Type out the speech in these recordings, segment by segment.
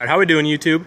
How are we doing, YouTube?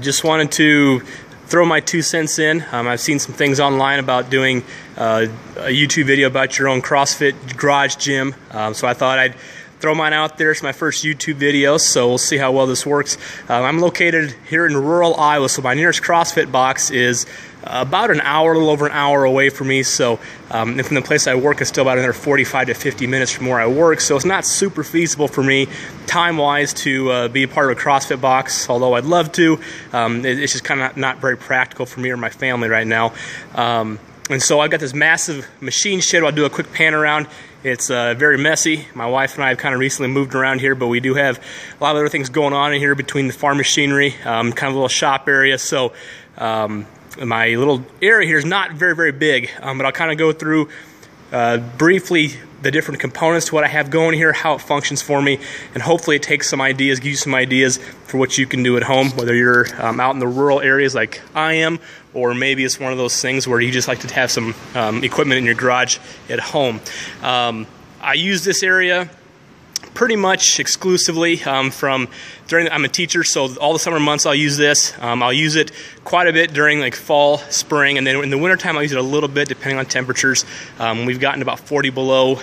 Just wanted to throw my 2 cents in. I've seen some things online about doing a YouTube video about your own CrossFit garage gym. So I thought I'd throw mine out there. It's my first YouTube video, so we'll see how well this works. I'm located here in rural Iowa, so my nearest CrossFit box is about an hour, a little over an hour away from me. So from the place I work, it's still about another 45 to 50 minutes from where I work. So it's not super feasible for me, time-wise, to be a part of a CrossFit box, although I'd love to. It's just kind of not very practical for me or my family right now. And so I've got this massive machine shed. I'll do a quick pan around. It's very messy. My wife and I have kind of recently moved around here, but we do have a lot of other things going on in here between the farm machinery, kind of a little shop area. So my little area here is not very, very big, but I'll kind of go through briefly the different components to what I have going here, how it functions for me, and hopefully it takes some ideas, gives you some ideas for what you can do at home, whether you're out in the rural areas like I am, or maybe it's one of those things where you just like to have some equipment in your garage at home. I use this area pretty much exclusively I'm a teacher, so all the summer months I'll use this. I'll use it quite a bit during like fall, spring, and then in the wintertime I'll use it a little bit depending on temperatures. We've gotten about 40 below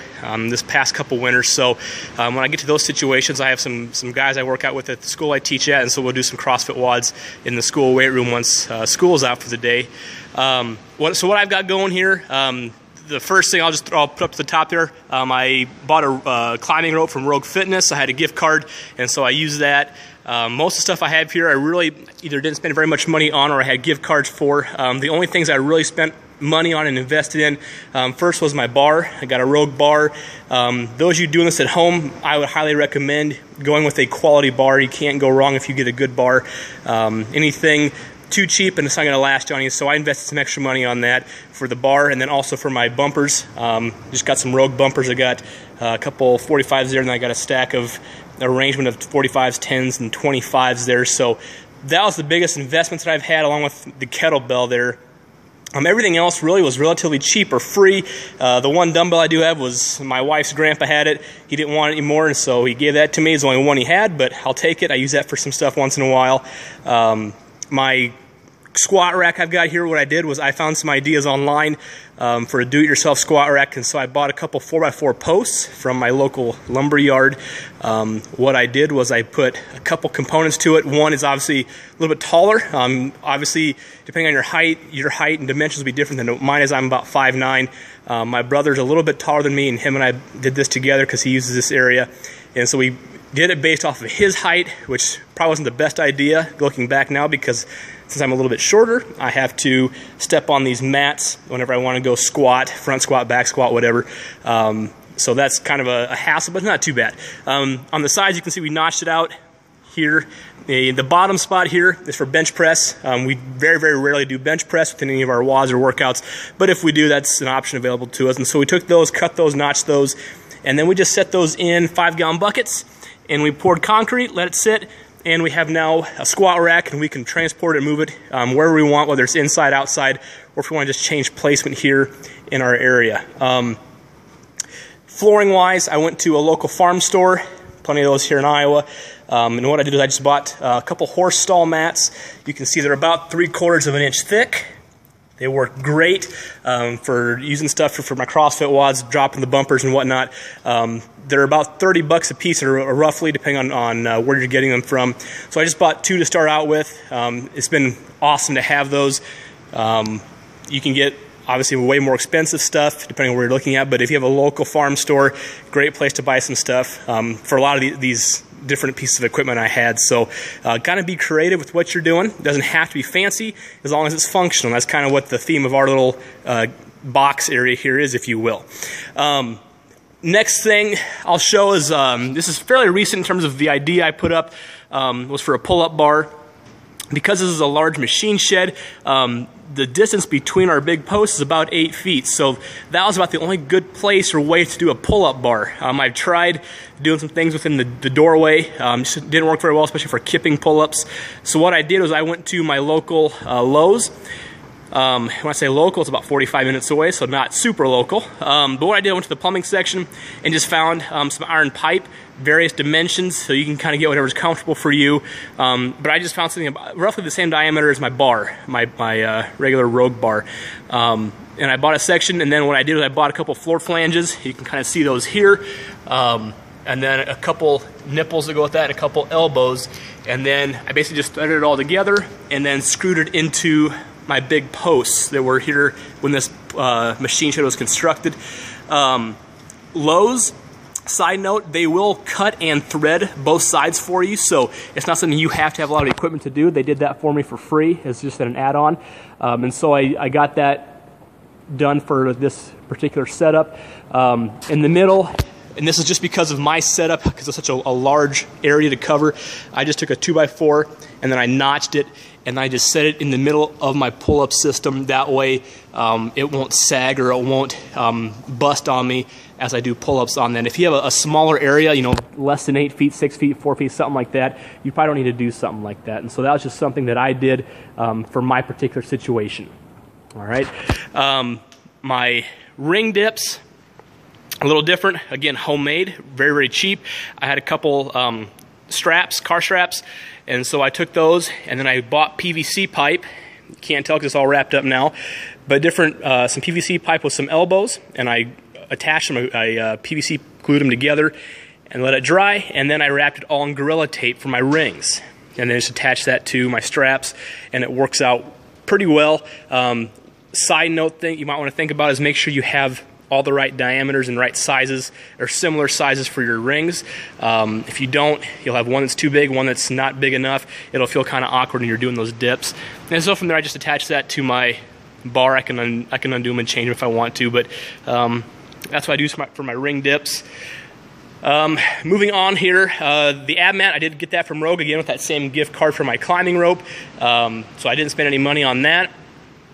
this past couple winters, so when I get to those situations, I have some guys I work out with at the school I teach at, and so we'll do some CrossFit WODs in the school weight room once school's out for the day. So what I've got going here, the first thing I'll put up to the top there, I bought a climbing rope from Rogue Fitness. I had a gift card, and so I used that. Most of the stuff I have here I really either didn't spend very much money on or I had gift cards for. The only things I really spent money on and invested in, first was my bar. I got a Rogue bar. Those of you doing this at home, I would highly recommend going with a quality bar. You can't go wrong if you get a good bar. Anything too cheap and it's not going to last on you, so I invested some extra money on that for the bar, and then also for my bumpers. Just got some Rogue bumpers. I got a couple 45s there, and I got a stack of arrangement of 45s, 10s, and 25s there. So that was the biggest investment that I've had, along with the kettlebell there. Everything else really was relatively cheap or free. The one dumbbell I do have was my wife's grandpa had it. He didn't want it anymore, and so he gave that to me. It's the only one he had, but I'll take it. I use that for some stuff once in a while. My squat rack I've got here, what I did was I found some ideas online for a do-it-yourself squat rack, and so I bought a couple 4x4 posts from my local lumber yard. What I did was I put a couple components to it. One is obviously a little bit taller. Obviously, depending on your height and dimensions will be different than mine is. I'm about 5'9". My brother's a little bit taller than me, and him and I did this together because he uses this area, and so we did it based off of his height, which probably wasn't the best idea looking back now, because since I'm a little bit shorter, I have to step on these mats whenever I want to go squat, front squat, back squat, whatever. So that's kind of a hassle, but not too bad. On the sides, you can see we notched it out here. The bottom spot here is for bench press. We very, very rarely do bench press with any of our WODs or workouts, but if we do, that's an option available to us. And so we took those, cut those, notched those, and then we just set those in 5-gallon buckets, and we poured concrete, let it sit, and we have now a squat rack, and we can transport it and move it wherever we want, whether it's inside, outside, or if we want to just change placement here in our area. Flooring wise, I went to a local farm store, plenty of those here in Iowa, and what I did is I just bought a couple horse stall mats. You can see they're about 3/4 of an inch thick. They work great for using stuff for my CrossFit WODs, dropping the bumpers and whatnot. They're about 30 bucks a piece, or roughly, depending on where you're getting them from. So I just bought 2 to start out with. It's been awesome to have those. You can get obviously way more expensive stuff depending on where you're looking at, but if you have a local farm store, great place to buy some stuff for a lot of these different pieces of equipment I had. So kind of be creative with what you're doing. It doesn't have to be fancy as long as it's functional. That's kind of what the theme of our little box area here is, if you will. Next thing I'll show is, this is fairly recent in terms of the idea I put up, was for a pull-up bar. Because this is a large machine shed, the distance between our big posts is about 8 feet. So that was about the only good place or way to do a pull-up bar. I've tried doing some things within the doorway. Just didn't work very well, especially for kipping pull-ups. So what I did was I went to my local Lowe's, When I say local, it's about 45 minutes away, so not super local. But what I did, I went to the plumbing section and just found some iron pipe, various dimensions, so you can kind of get whatever's comfortable for you. But I just found something about roughly the same diameter as my bar, my regular Rogue bar. And I bought a section, and then what I did was I bought a couple floor flanges. You can kind of see those here. And then a couple nipples to go with that, and a couple elbows. And then I basically just threaded it all together and then screwed it into my big posts that were here when this machine shed was constructed. Lowe's, side note, they will cut and thread both sides for you, so it's not something you have to have a lot of equipment to do. They did that for me for free. It's just an add-on. And so I got that done for this particular setup. In the middle, and this is just because of my setup, because it's such a large area to cover, I just took a 2x4 and then I notched it, and I just set it in the middle of my pull-up system. That way it won't sag or it won't bust on me as I do pull-ups on that. If you have a smaller area, you know, less than 8 feet, 6 feet, 4 feet, something like that, you probably don't need to do something like that. And so that was just something that I did for my particular situation. All right. My ring dips, a little different. Again, homemade, very, very cheap. I had a couple straps, car straps, and so I took those, and then I bought PVC pipe. You can't tell because it's all wrapped up now, but different, some PVC pipe with some elbows, and I attached them, I PVC glued them together and let it dry, and then I wrapped it all in Gorilla Tape for my rings, and then just attached that to my straps, and it works out pretty well. Side note thing you might want to think about is make sure you have all the right diameters and right sizes or similar sizes for your rings. If you don't, you'll have one that's too big, one that's not big enough. It'll feel kind of awkward when you're doing those dips. And so from there, I just attach that to my bar. I can undo them and change them if I want to, but that's what I do for my ring dips. Moving on here, the ab mat, I did get that from Rogue again with that same gift card for my climbing rope. So I didn't spend any money on that.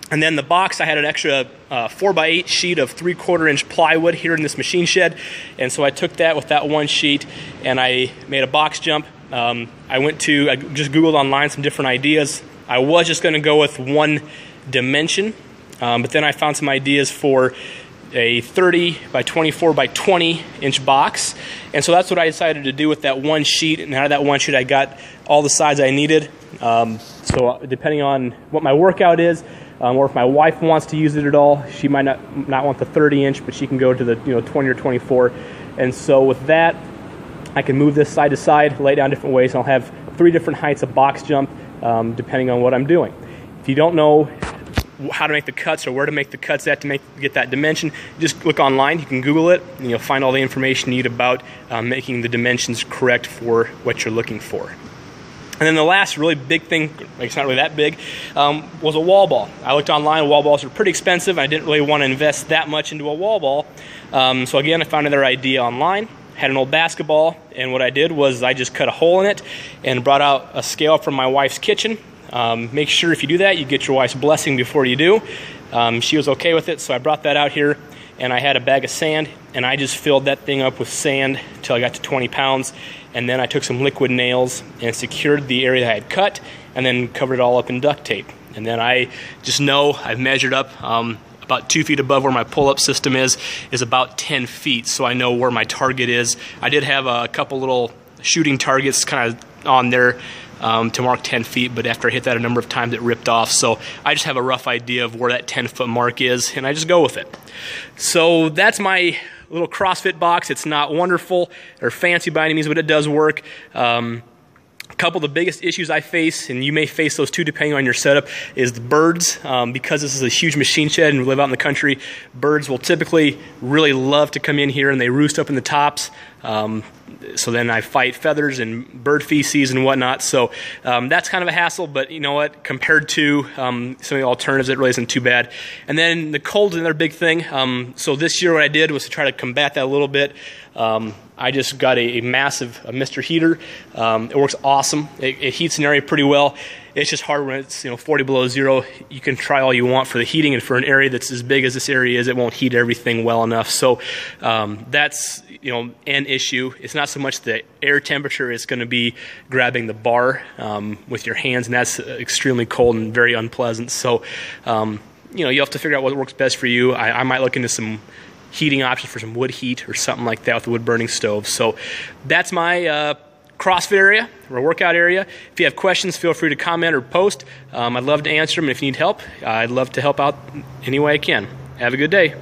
And then the box, I had an extra 4x8 sheet of 3/4 inch plywood here in this machine shed. And so I took that with that one sheet and I made a box jump. I just Googled online some different ideas. I was just gonna go with one dimension, but then I found some ideas for a 30 by 24 by 20 inch box. And so that's what I decided to do with that one sheet. And out of that one sheet, I got all the size I needed. So depending on what my workout is, or if my wife wants to use it at all, she might not want the 30 inch, but she can go to the 20 or 24. And so with that, I can move this side to side, lay down different ways, and I'll have 3 different heights of box jump, depending on what I'm doing. If you don't know how to make the cuts or where to make the cuts at to get that dimension, just look online. You can Google it, and you'll find all the information you need about making the dimensions correct for what you're looking for. And then the last really big thing, like it's not really that big, was a wall ball. I looked online, wall balls are pretty expensive. I didn't really want to invest that much into a wall ball. So again, I found another idea online. Had an old basketball, and what I did was I just cut a hole in it and brought out a scale from my wife's kitchen. Make sure if you do that, you get your wife's blessing before you do. She was okay with it, so I brought that out here, and I had a bag of sand, and I just filled that thing up with sand until I got to 20 pounds. And then I took some liquid nails and secured the area that I had cut, and then covered it all up in duct tape. And then I just know I've measured up about 2 feet above where my pull-up system is about 10 feet, so I know where my target is. I did have a couple little shooting targets kind of on there to mark 10 feet, but after I hit that a number of times, it ripped off. So I just have a rough idea of where that 10-foot mark is, and I just go with it. So that's my little CrossFit box. It's not wonderful or fancy by any means, but it does work. A couple of the biggest issues I face, and you may face those too depending on your setup, is the birds. Because this is a huge machine shed and we live out in the country, birds will typically really love to come in here and they roost up in the tops. So then I fight feathers and bird feces and whatnot. So that's kind of a hassle, but you know what? Compared to some of the alternatives, it really isn't too bad. And then the cold's another big thing. So this year what I did was to try to combat that a little bit. I just got a massive Mr. Heater. It works awesome. It heats an area pretty well. It's just hard when it's 40 below zero. You can try all you want for the heating, and for an area that's as big as this area is, it won't heat everything well enough. So that's an issue. It's not so much the air temperature; it's going to be grabbing the bar with your hands, and that's extremely cold and very unpleasant. So you have to figure out what works best for you. I might look into some heating options for some wood heat or something like that with the wood burning stove. So that's my CrossFit area, or workout area. If you have questions, feel free to comment or post. I'd love to answer them, and if you need help, I'd love to help out any way I can. Have a good day.